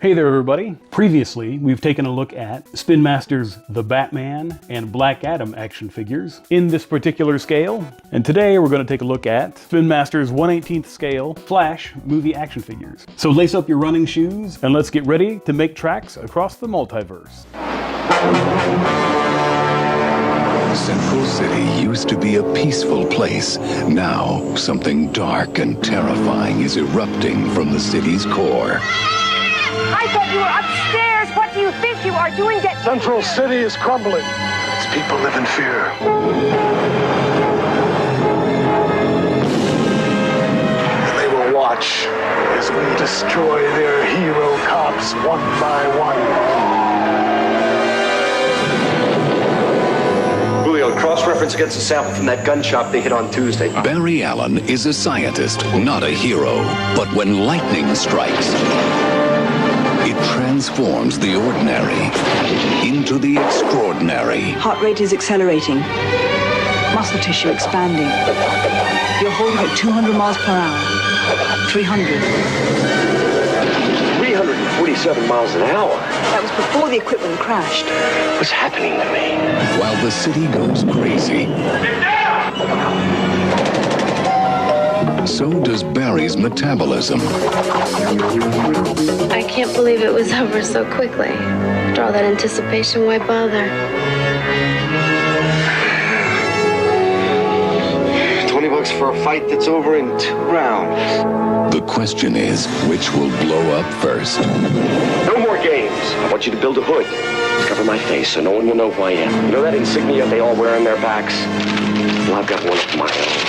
Hey there everybody. Previously, we've taken a look at Spin Master's The Batman and Black Adam action figures in this particular scale. And today we're going to take a look at Spin Master's 1/18th scale Flash movie action figures. So lace up your running shoes and let's get ready to make tracks across the multiverse. Central City used to be a peaceful place. Now, something dark and terrifying is erupting from the city's core. I thought you were upstairs. What do you think you are doing? Central City is crumbling. Its people live in fear. And they will watch as we destroy their hero cops one by one. Cross-reference against a sample from that gun shop they hit on Tuesday. Barry Allen is a scientist, not a hero. But when lightning strikes, it transforms the ordinary into the extraordinary. Heart rate is accelerating. Muscle tissue expanding. You're holding at 200 miles per hour. 300. 347 miles an hour? That was before the equipment crashed. What's happening to me? While the city goes crazy, so does Barry's metabolism. I can't believe it was over so quickly. After all that anticipation, why bother? 20 bucks for a fight that's over in 2 rounds. The question is, which will blow up first? No more games. I want you to build a hood. Cover my face so no one will know who I am. You know that insignia they all wear on their backs? Well, I've got one of my own.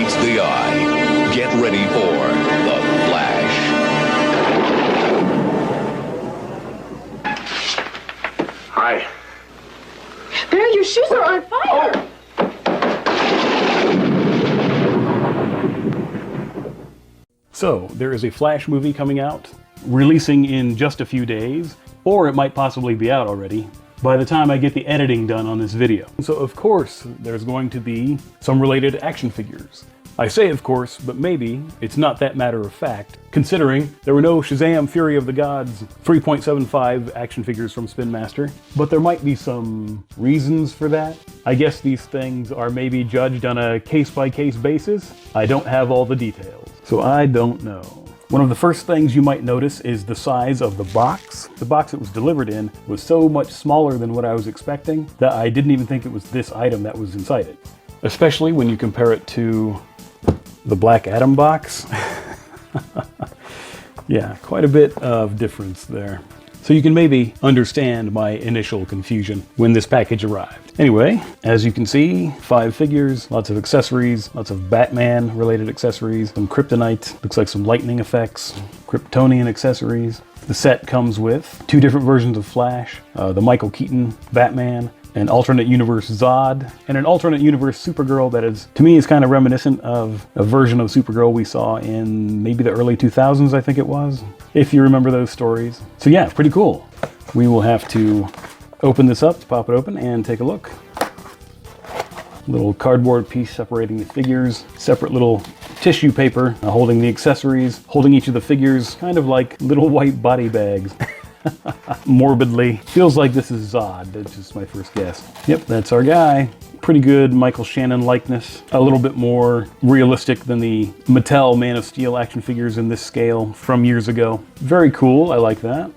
The eye. Get ready for the Flash. Hi. Barry, your shoes are on fire. So, there is a Flash movie coming out, releasing in just a few days, or it might possibly be out already by the time I get the editing done on this video. So of course, there's going to be some related action figures. I say of course, but maybe it's not that matter of fact, considering there were no Shazam! Fury of the Gods 3.75 action figures from Spin Master, but there might be some reasons for that. I guess these things are maybe judged on a case-by-case basis. I don't have all the details, so I don't know. One of the first things you might notice is the size of the box. The box it was delivered in was so much smaller than what I was expecting that I didn't even think it was this item that was inside it. Especially when you compare it to the Black Adam box. Yeah, quite a bit of difference there. So you can maybe understand my initial confusion when this package arrived. Anyway, as you can see, 5 figures, lots of accessories, lots of Batman related accessories, some kryptonite, looks like some lightning effects, Kryptonian accessories. The set comes with 2 different versions of Flash, the Michael Keaton Batman, an alternate universe Zod, and an alternate universe Supergirl that is, to me, is kind of reminiscent of a version of Supergirl we saw in maybe the early 2000s, I think it was, if you remember those stories. So yeah, pretty cool. We will have to open this up, pop it open, and take a look. Little cardboard piece separating the figures, separate little tissue paper holding the accessories, holding each of the figures, kind of like little white body bags. Morbidly. Feels like this is Zod. That's just my first guess. Yep, that's our guy. Pretty good Michael Shannon likeness. A little bit more realistic than the Mattel Man of Steel action figures in this scale from years ago. Very cool. I like that.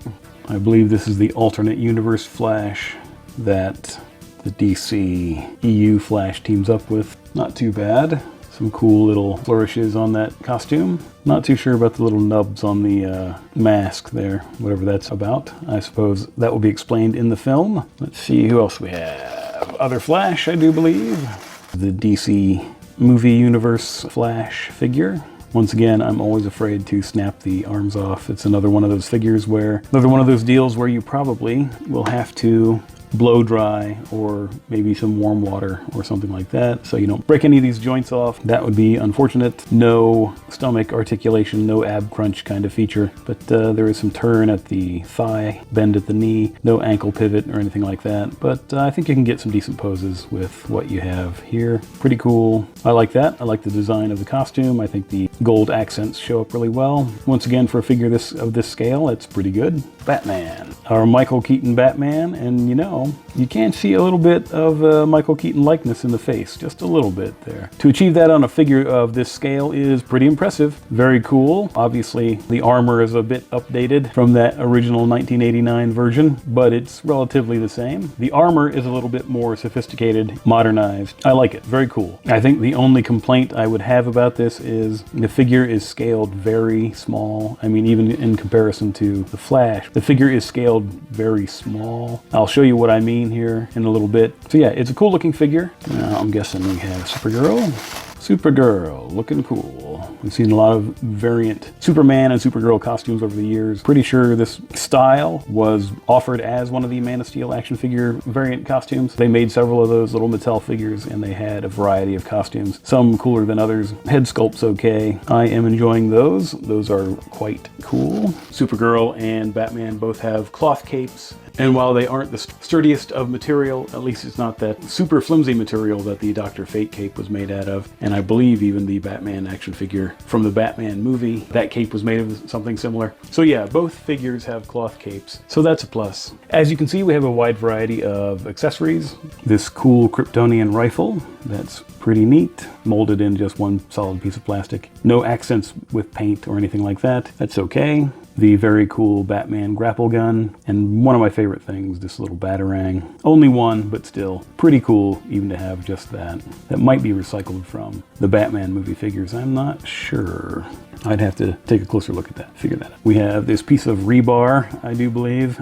I believe this is the alternate universe Flash that the DC EU Flash teams up with. Not too bad. Some cool little flourishes on that costume. Not too sure about the little nubs on the mask there, whatever that's about. I suppose that will be explained in the film. Let's see who else we have. Other Flash, I do believe. The DC movie universe Flash figure. Once again, I'm always afraid to snap the arms off. It's another one of those figures where, another one of those deals where you probably will have to blow dry or maybe some warm water or something like that so you don't break any of these joints off. That would be unfortunate. No stomach articulation, no ab crunch kind of feature, but there is some turn at the thigh, bend at the knee, no ankle pivot or anything like that, but I think you can get some decent poses with what you have here. Pretty cool. I like that. I like the design of the costume. I think the gold accents show up really well. Once again, for a figure of this scale, it's pretty good. Batman. Our Michael Keaton Batman, and you know, you can see a little bit of Michael Keaton likeness in the face, just a little bit there. To achieve that on a figure of this scale is pretty impressive. Very cool. Obviously, the armor is a bit updated from that original 1989 version, but it's relatively the same. The armor is a little bit more sophisticated, modernized. I like it. Very cool. I think the only complaint I would have about this is the figure is scaled very small. I mean, even in comparison to the Flash, the figure is scaled very small. I'll show you what I mean here in a little bit. So yeah, it's a cool looking figure. Now I'm guessing we have Supergirl. Supergirl, looking cool. We've seen a lot of variant Superman and Supergirl costumes over the years. Pretty sure this style was offered as one of the Man of Steel action figure variant costumes. They made several of those little Mattel figures and they had a variety of costumes, some cooler than others. Head sculpt's okay. I am enjoying those. Those are quite cool. Supergirl and Batman both have cloth capes. And while they aren't the sturdiest of material, at least it's not that super flimsy material that the Dr. Fate cape was made out of. And I believe even the Batman action figure from the Batman movie, that cape was made of something similar. So yeah, both figures have cloth capes, so that's a plus. As you can see, we have a wide variety of accessories. This cool Kryptonian rifle, that's pretty neat, molded in just one solid piece of plastic. No accents with paint or anything like that. That's okay. The very cool Batman grapple gun, and one of my favorite things, this little Batarang. Only one, but still pretty cool even to have just that. That might be recycled from the Batman movie figures, I'm not sure. I'd have to take a closer look at that, figure that out. We have this piece of rebar, I do believe.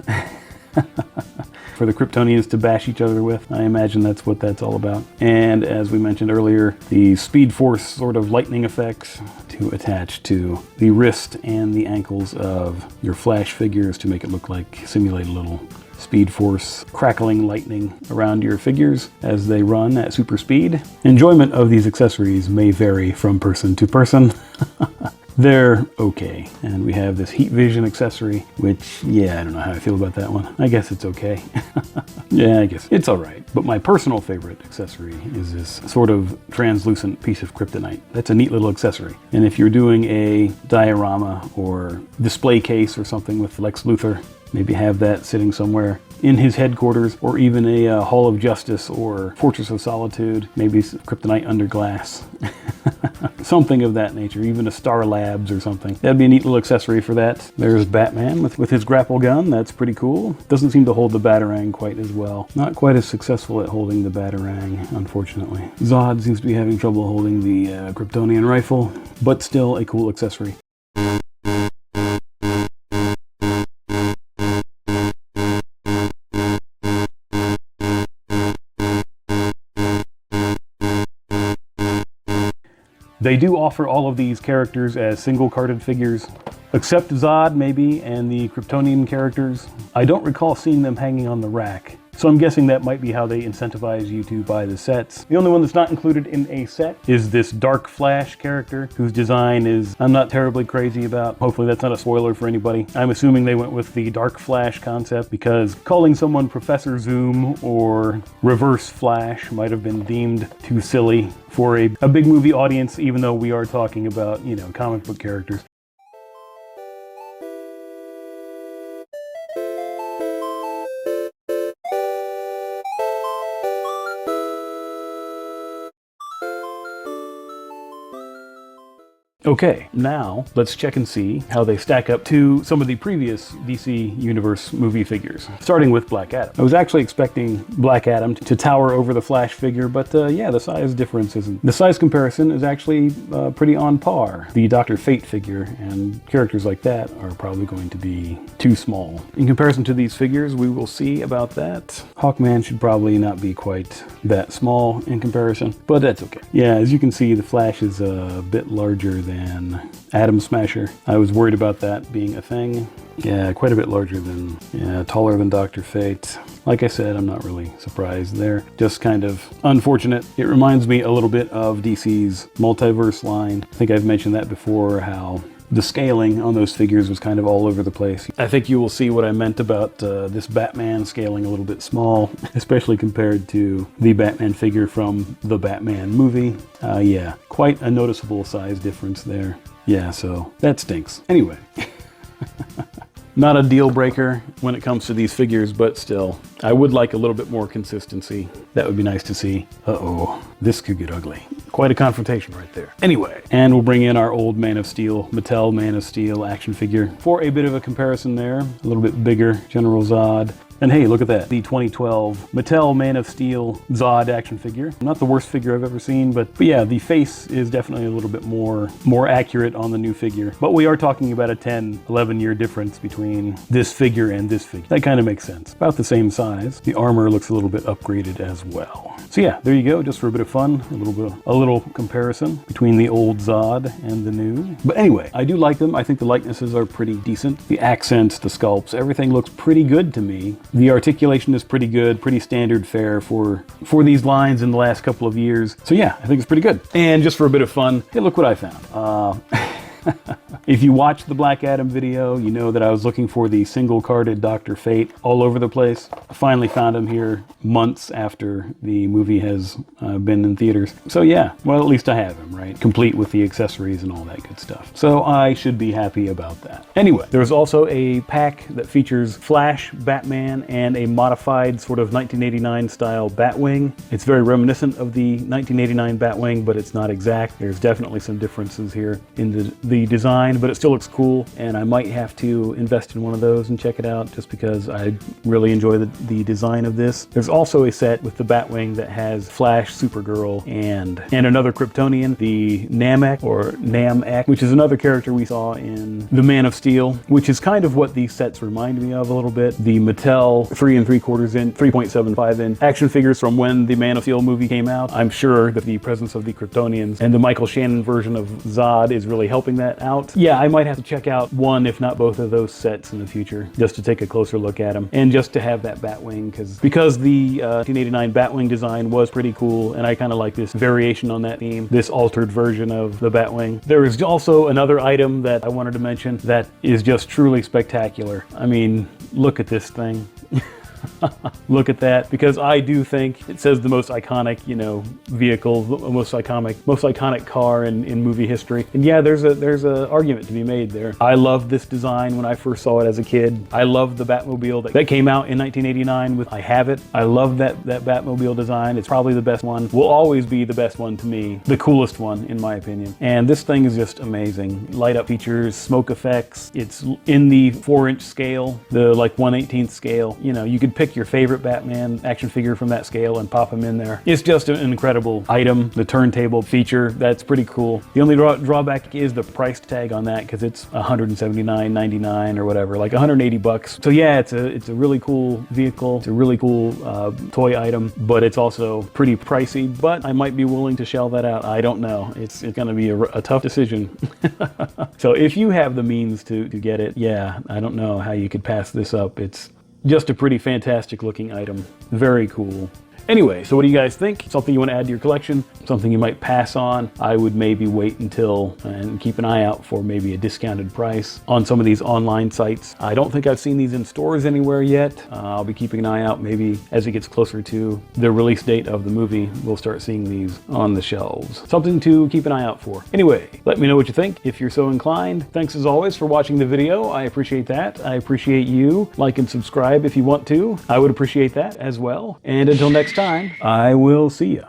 For the Kryptonians to bash each other with. I imagine that's what that's all about. And as we mentioned earlier, the Speed Force sort of lightning effects to attach to the wrist and the ankles of your Flash figures to make it look like, simulate a little Speed Force crackling lightning around your figures as they run at super speed. Enjoyment of these accessories may vary from person to person. They're okay. And we have this heat vision accessory, which, yeah, I don't know how I feel about that one. I guess it's okay. Yeah, I guess it's all right. But my personal favorite accessory is this sort of translucent piece of kryptonite. That's a neat little accessory. And if you're doing a diorama or display case or something with Lex Luthor, maybe have that sitting somewhere in his headquarters, or even a Hall of Justice or Fortress of Solitude, maybe kryptonite under glass. Something of that nature, even a Star Labs or something. That'd be a neat little accessory for that. There's Batman with his grapple gun. That's pretty cool. Doesn't seem to hold the Batarang quite as well. Not quite as successful at holding the Batarang, unfortunately. Zod seems to be having trouble holding the Kryptonian rifle, but still a cool accessory. They do offer all of these characters as single-carded figures, except Zod, maybe, and the Kryptonian characters. I don't recall seeing them hanging on the rack, so I'm guessing that might be how they incentivize you to buy the sets. The only one that's not included in a set is this Dark Flash character, whose design is I'm not terribly crazy about. Hopefully that's not a spoiler for anybody. I'm assuming they went with the Dark Flash concept because calling someone Professor Zoom or Reverse Flash might have been deemed too silly for a big movie audience, even though we are talking about, you know, comic book characters. Okay, now let's check and see how they stack up to some of the previous DC Universe movie figures, starting with Black Adam. I was actually expecting Black Adam to tower over the Flash figure, but yeah, the size difference isn't. The size comparison is actually pretty on par. The Dr. Fate figure and characters like that are probably going to be too small. In comparison to these figures, we will see about that. Hawkman should probably not be quite that small in comparison, but that's okay. Yeah, as you can see, the Flash is a bit larger than than Atom Smasher. I was worried about that being a thing. Yeah, quite a bit larger than, yeah, taller than Dr. Fate. Like I said, I'm not really surprised there. Just kind of unfortunate. It reminds me a little bit of DC's Multiverse line. I think I've mentioned that before, how the scaling on those figures was kind of all over the place. I think you will see what I meant about this Batman scaling a little bit small, especially compared to the Batman figure from the Batman movie. Yeah, quite a noticeable size difference there. Yeah, so that stinks. Anyway. Not a deal breaker when it comes to these figures, but still, I would like a little bit more consistency. That would be nice to see. Uh-oh, this could get ugly. Quite a confrontation right there. Anyway, and we'll bring in our old Man of Steel, Mattel Man of Steel action figure. For a bit of a comparison there, a little bit bigger General Zod. And hey, look at that, the 2012 Mattel Man of Steel Zod action figure. Not the worst figure I've ever seen, but yeah, the face is definitely a little bit more accurate on the new figure. But we are talking about a 10, 11 year difference between this figure and this figure. That kind of makes sense. About the same size. The armor looks a little bit upgraded as well. So yeah, there you go, just for a bit of fun, a little comparison between the old Zod and the new. But anyway, I do like them. I think the likenesses are pretty decent. The accents, the sculpts, everything looks pretty good to me. The articulation is pretty good, pretty standard fare for these lines in the last couple of years. So yeah, I think it's pretty good. And just for a bit of fun, hey, look what I found. If you watched the Black Adam video, you know that I was looking for the single-carded Dr. Fate all over the place. I finally found him here months after the movie has been in theaters. So yeah, well, at least I have him, right? Complete with the accessories and all that good stuff. So I should be happy about that. Anyway, there's also a pack that features Flash, Batman, and a modified sort of 1989 style Batwing. It's very reminiscent of the 1989 Batwing, but it's not exact. There's definitely some differences here in the design, but it still looks cool, and I might have to invest in one of those and check it out just because I really enjoy the design of this. There's also a set with the Batwing that has Flash, Supergirl, and another Kryptonian, the Namek, which is another character we saw in The Man of Steel, which is kind of what these sets remind me of a little bit. The Mattel 3 3/4 inch, 3.75 inch action figures from when the Man of Steel movie came out. I'm sure that the presence of the Kryptonians and the Michael Shannon version of Zod is really helping that out. Yeah, I might have to check out one, if not both of those sets in the future, just to take a closer look at them, and just to have that Batwing, because the 1989 Batwing design was pretty cool, and I kind of like this variation on that theme, this altered version of the Batwing. There is also another item that I wanted to mention that is just truly spectacular. I mean, look at this thing. Look at that, because I do think it says the most iconic, you know, vehicle, the most iconic car in movie history. And yeah, there's a argument to be made there. I loved this design when I first saw it as a kid. I loved the Batmobile that came out in 1989 I have it. I love that Batmobile design. It's probably the best one. Will always be the best one to me. The coolest one, in my opinion. And this thing is just amazing. Light up features, smoke effects. It's in the 4-inch scale, the like 1/18th scale. You know, you could pick your favorite Batman action figure from that scale and pop them in there. It's just an incredible item. The turntable feature, that's pretty cool. The only drawback is the price tag on that, because it's $179.99 or whatever, like 180 bucks. So yeah, it's a really cool vehicle. It's a really cool toy item, but it's also pretty pricey, but I might be willing to shell that out. I don't know. It's gonna be a tough decision. So if you have the means to get it, yeah, I don't know how you could pass this up. It's just a pretty fantastic looking item. Very cool. Anyway, so what do you guys think? Something you want to add to your collection? Something you might pass on? I would maybe wait until and keep an eye out for maybe a discounted price on some of these online sites. I don't think I've seen these in stores anywhere yet. I'll be keeping an eye out. Maybe as it gets closer to the release date of the movie, we'll start seeing these on the shelves. Something to keep an eye out for. Anyway, let me know what you think if you're so inclined. Thanks as always for watching the video. I appreciate that. I appreciate you. Like and subscribe if you want to. I would appreciate that as well. And until next time, I will see you.